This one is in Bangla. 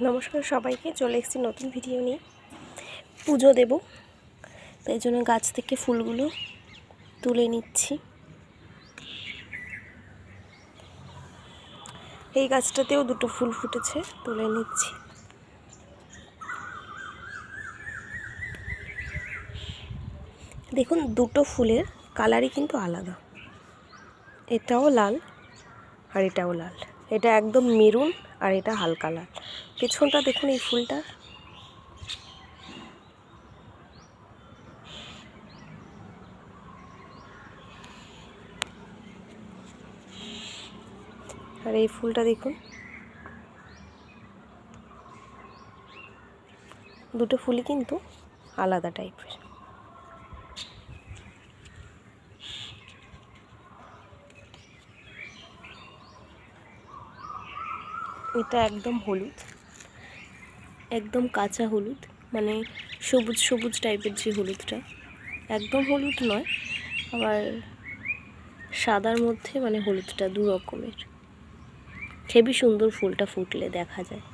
নমস্কার সবাইকে, চলে এসেছি নতুন ভিডিও নিয়ে। পুজো দেব, তাই জন্য গাছ থেকে ফুলগুলো তুলে নিচ্ছি। এই গাছটাতেও দুটো ফুল ফুটেছে, তুলে নিচ্ছি। দেখুন, দুটো ফুলের কালারই কিন্তু আলাদা। এটাও লাল আর এটাও লাল। এটা একদম মেরুন আর এটা হালকা লাল। পেছনটা দেখুন এই ফুলটা, আর এই ফুলটা দেখুন। দুটো ফুলই কিন্তু আলাদা টাইপের। এটা একদম হলুদ, একদম কাঁচা হলুদ, মানে সবুজ সবুজ টাইপের যে হলুদটা, একদম হলুদ নয়, আবার সাদার মধ্যে মানে হলুদটা দু রকমের। হেবি সুন্দর ফুলটা ফুটলে দেখা যায়।